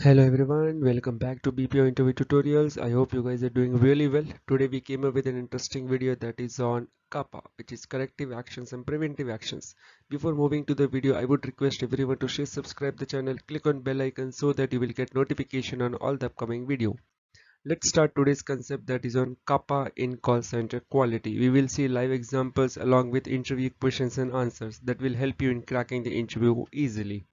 Hello everyone, welcome back to BPO interview tutorials. I hope you guys are doing really well. Today we came up with an interesting video that is on CAPA, which is corrective actions and preventive actions. Before moving to the video, I would request everyone to share, subscribe the channel, click on bell icon so that you will get notification on all the upcoming video. Let's start today's concept that is on CAPA in call center quality. We will see live examples along with interview questions and answers that will help you in cracking the interview easily.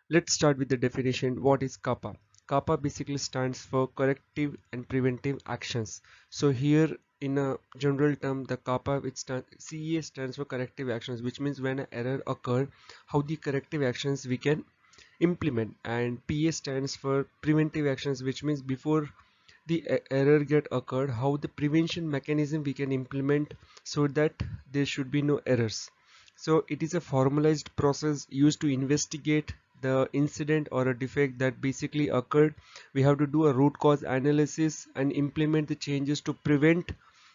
Let's start with the definition. What is CAPA? CAPA basically stands for corrective and preventive actions. So here in a general term, the CAPA CEA stands for corrective actions, which means when an error occur, how the corrective actions we can implement, and PA stands for preventive actions, which means before the error get occurred, how the prevention mechanism we can implement so that there should be no errors. So it is a formalized process used to investigate the incident or a defect that basically occurred. We have to do a root cause analysis and implement the changes to prevent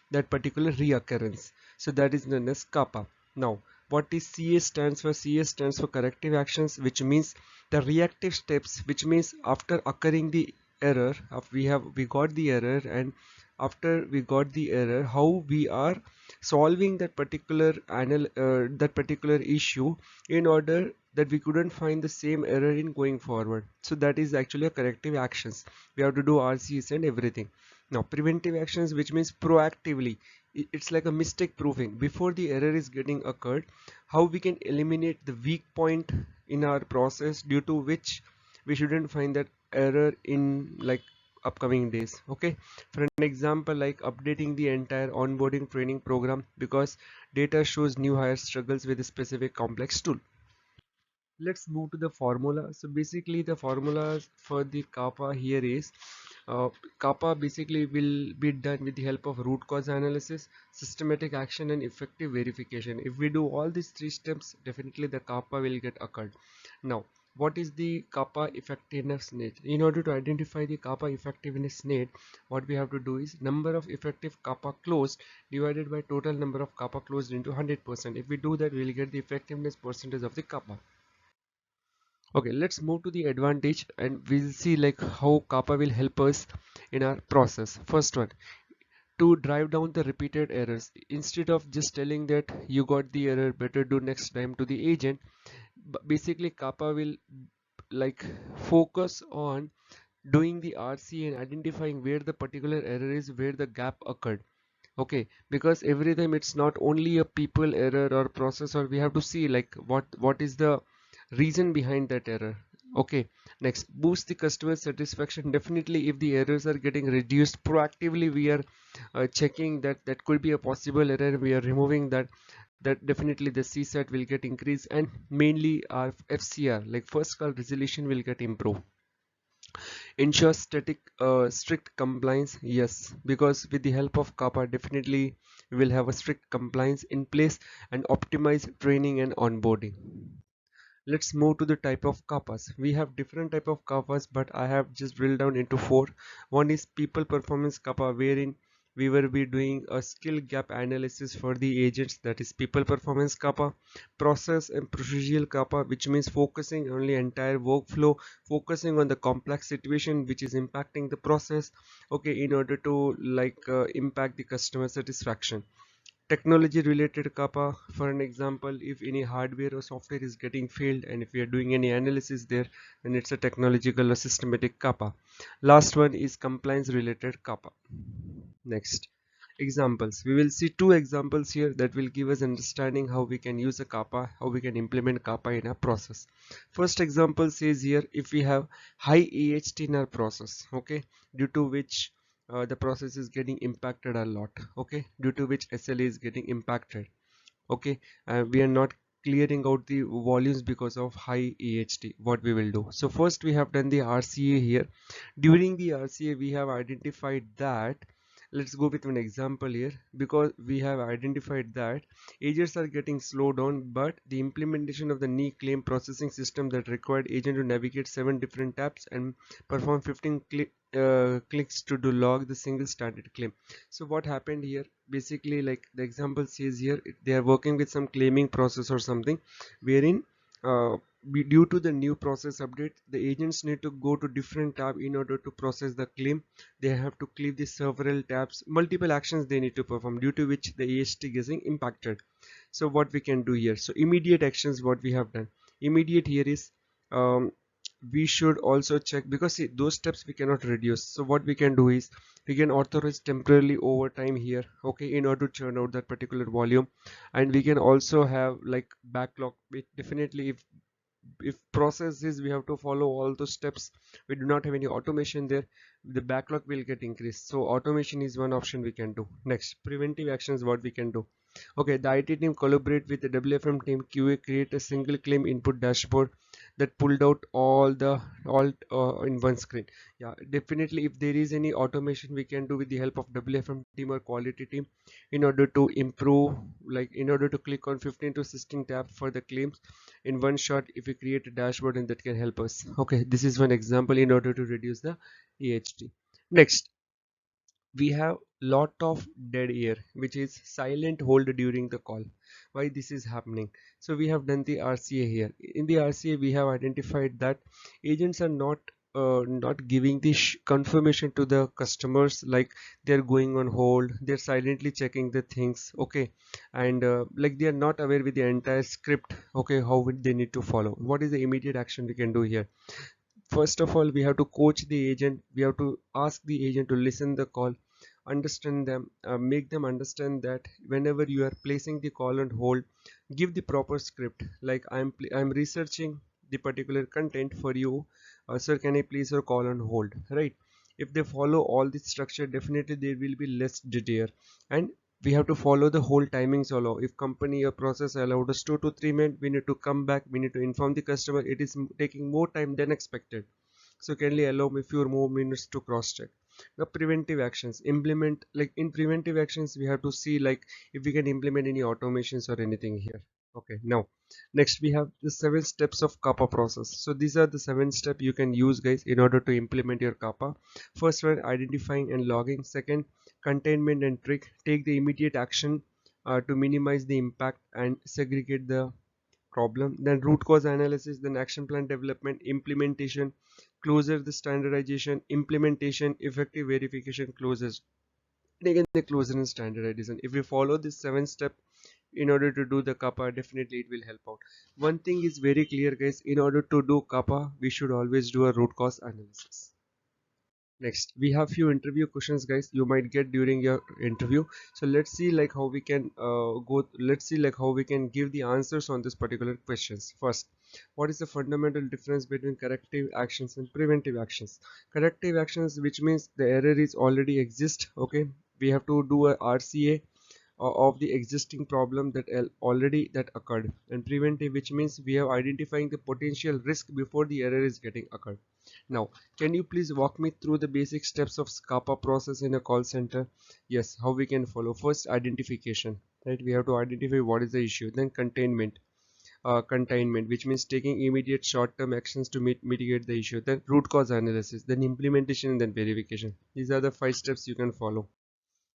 that particular reoccurrence. So that is known as CAPA. Now what is CA stands for? CA stands for corrective actions, which means the reactive steps, which means after occurring the error, we got the error, and after we got the error, how we are solving that particular issue in order that we couldn't find the same error in going forward. So that is actually a corrective actions. We have to do RCS and everything. Now preventive actions, which means proactively, it's like a mistake proofing before the error is getting occurred, how we can eliminate the weak point in our process due to which we shouldn't find that error in like upcoming days. Okay, for an example, like updating the entire onboarding training program because data shows new hire struggles with a specific complex tool. Let's move to the formula. So basically the formula for the CAPA here is CAPA basically will be done with the help of root cause analysis, systematic action, and effective verification. If we do all these three steps, definitely the CAPA will get occurred. Now what is the CAPA effectiveness rate? In order to identify the CAPA effectiveness rate, what we have to do is number of effective CAPA closed divided by total number of CAPA closed into 100%. If we do that, we will get the effectiveness percentage of the CAPA. Okay, let's move to the advantage and we'll see like how CAPA will help us in our process. First one, to drive down the repeated errors. Instead of just telling that you got the error, better do next time to the agent, basically CAPA will like focus on doing the RC and identifying where the particular error is, where the gap occurred. Okay, because every time it's not only a people error or process, or we have to see like what is the reason behind that error. Okay, next, boost the customer satisfaction. Definitely if the errors are getting reduced proactively, we are checking that that could be a possible error, we are removing that definitely the CSAT will get increased, and mainly our FCR like first call resolution will get improved. Ensure strict compliance. Yes, because with the help of CAPA, definitely we will have a strict compliance in place and optimize training and onboarding. Let's move to the type of CAPAs. We have different type of CAPAs, but I have just drilled down into four. One is people performance CAPA, wherein we will be doing a skill gap analysis for the agents, that is people performance CAPA. Process and procedural CAPA, which means focusing only entire workflow, focusing on the complex situation which is impacting the process, okay, in order to impact the customer satisfaction. Technology related CAPA, for an example, if any hardware or software is getting failed and if we are doing any analysis there, then it's a technological or systematic CAPA. Last one is compliance related CAPA. Next, examples. We will see two examples here that will give us understanding how we can use a CAPA, how we can implement CAPA in a process. First example says here, if we have high AHT in our process, okay, due to which the process is getting impacted a lot, okay, due to which SLA is getting impacted, okay, we are not clearing out the volumes because of high AHT. What we will do, so first we have done the RCA here. During the RCA we have identified that, let's go with an example here, because we have identified that agents are getting slowed down, but the implementation of the knee claim processing system that required agent to navigate 7 different tabs and perform 15 clicks to do log the single standard claim. So what happened here, basically like the example says here, they are working with some claiming process or something, wherein uh, due to the new process update, the agents need to go to different tab in order to process the claim. They have to clear the several tabs, multiple actions they need to perform, due to which the AST getting impacted. So what we can do here, so immediate actions, what we have done immediate here is, um, we should also check, because see, those steps we cannot reduce. So what we can do is, we can authorize temporarily over time here, okay, in order to churn out that particular volume. And we can also have like backlog. Definitely, if process is we have to follow all those steps, we do not have any automation there, the backlog will get increased. So automation is one option we can do. Next, preventive actions, what we can do. Okay, the IT team collaborate with the WFM team, QA create a single claim input dashboard that pulled out all in one screen. Yeah, definitely, if there is any automation we can do with the help of WFM team or quality team, in order to improve, like in order to click on 15 to 16 tab for the claims in one shot, if we create a dashboard, and that can help us. Okay, this is one example in order to reduce the AHT. Next, we have lot of dead air, which is silent hold during the call. Why this is happening? So we have done the RCA here. In the RCA, we have identified that agents are not giving the confirmation to the customers, like they're going on hold, they're silently checking the things, okay. And like they are not aware with the entire script, okay, how would they need to follow. What is the immediate action we can do here? First of all, we have to coach the agent, we have to ask the agent to listen the call, understand them, make them understand that whenever you are placing the call on hold, give the proper script, like I'm researching the particular content for you, sir, can I place your call on hold, right? If they follow all this structure, definitely there will be less dead air. And we have to follow the whole timings allow. If company or process allowed us 2 to 3 minutes, we need to come back, we need to inform the customer it is taking more time than expected, so can you allow me few more minutes to cross check. The preventive actions implement, like in preventive actions we have to see like if we can implement any automations or anything here. Okay, now next we have the 7 steps of CAPA process. So these are the 7 steps you can use, guys, in order to implement your CAPA. First one, identifying and logging. Second, containment and trick, take the immediate action to minimize the impact and segregate the problem. Then root cause analysis, then action plan development, implementation, closure, the standardization, implementation, effective verification, closes. And again the closure and standardization. If we follow this 7 step in order to do the kappa, definitely it will help out. One thing is very clear, guys, in order to do kappa we should always do a root cause analysis. Next, we have few interview questions, guys, you might get during your interview. So let's see like how we can let's see like how we can give the answers on this particular questions. First, what is the fundamental difference between corrective actions and preventive actions? Corrective actions, which means the error is already exist, okay, we have to do a RCA of the existing problem that already that occurred. And preventive, which means we have identifying the potential risk before the error is getting occurred. Now, can you please walk me through the basic steps of CAPA process in a call center? Yes, how we can follow. First, identification, right? We have to identify what is the issue. Then containment, which means taking immediate short-term actions to mitigate the issue. Then root cause analysis, then implementation, and then verification. These are the 5 steps you can follow.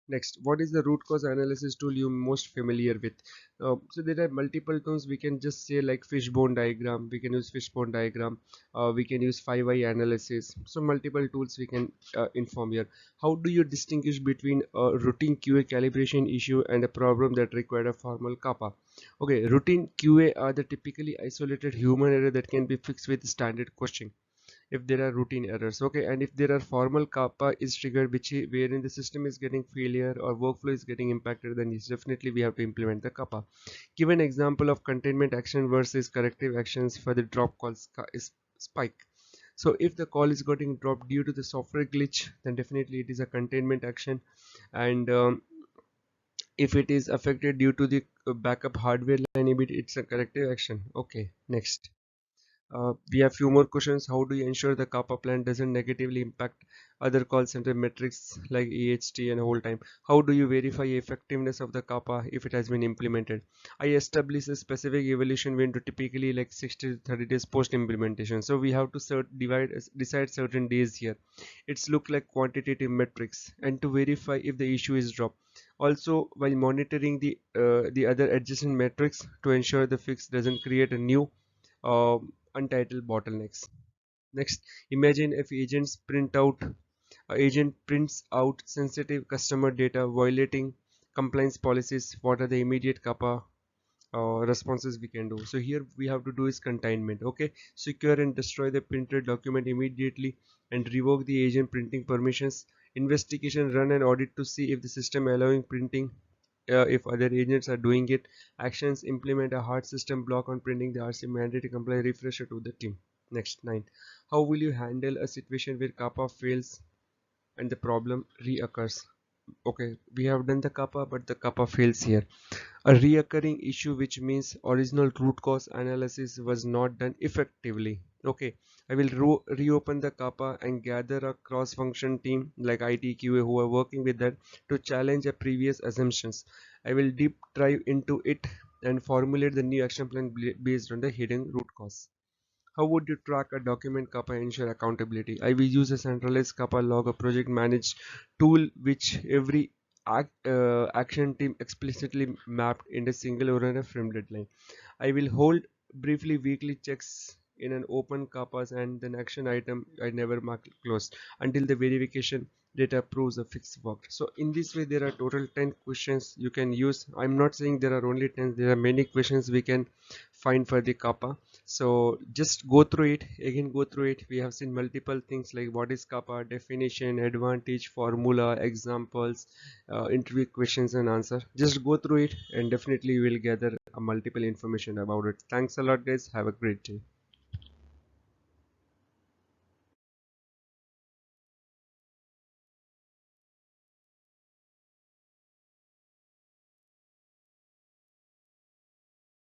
Next, what is the root cause analysis tool you most familiar with? So there are multiple tools. We can just say like fishbone diagram. We can use fishbone diagram. We can use 5 eye analysis. So multiple tools we can inform here. How do you distinguish between a routine QA calibration issue and a problem that required a formal CAPA? Okay, routine QA are the typically isolated human error that can be fixed with standard questioning if there are routine errors, okay. And if there are formal kappa is triggered, which wherein the system is getting failure or workflow is getting impacted, then yes, definitely we have to implement the kappa. Give an example of containment action versus corrective actions for the drop call is spike. So if the call is getting dropped due to the software glitch, then definitely it is a containment action. And if it is affected due to the backup hardware line, it's a corrective action. Okay, next. We have few more questions. How do you ensure the CAPA plan doesn't negatively impact other call center metrics like EHT and whole time? How do you verify effectiveness of the CAPA if it has been implemented? I establish a specific evaluation window, typically like 60 to 30 days post implementation. So we have to decide certain days here. It's look like quantitative metrics and to verify if the issue is dropped. Also, while monitoring the other adjacent metrics to ensure the fix doesn't create a new untitled bottlenecks. Next, imagine if agent prints out sensitive customer data violating compliance policies. What are the immediate CAPA responses we can do? So here we have to do is containment. Okay, secure and destroy the printed document immediately and revoke the agent printing permissions. Investigation, run an audit to see if the system allowing printing, if other agents are doing it. Actions, implement a hard system block on printing the RC mandatory comply refresher to the team. Next, 9. How will you handle a situation where CAPA fails and the problem reoccurs? Okay, we have done the CAPA, but the CAPA fails here. A reoccurring issue, which means original root cause analysis was not done effectively. Okay, I will reopen the CAPA and gather a cross-function team like IT, QA who are working with that to challenge a previous assumptions. I will deep dive into it and formulate the new action plan based on the hidden root cause. How would you track a document CAPA and ensure accountability? I will use a centralized CAPA log, a project managed tool which every action team explicitly mapped in a single or in a frame deadline. I will hold briefly weekly checks in an open CAPAs and then action item I never mark closed until the verification data proves a fix worked. So in this way there are total 10 questions you can use. I'm not saying there are only 10, there are many questions we can find for the CAPA. So just go through it again, go through it. We have seen multiple things like what is CAPA, definition, advantage, formula, examples, interview questions and answer. Just go through it and definitely you will gather a multiple information about it. Thanks a lot guys, have a great day.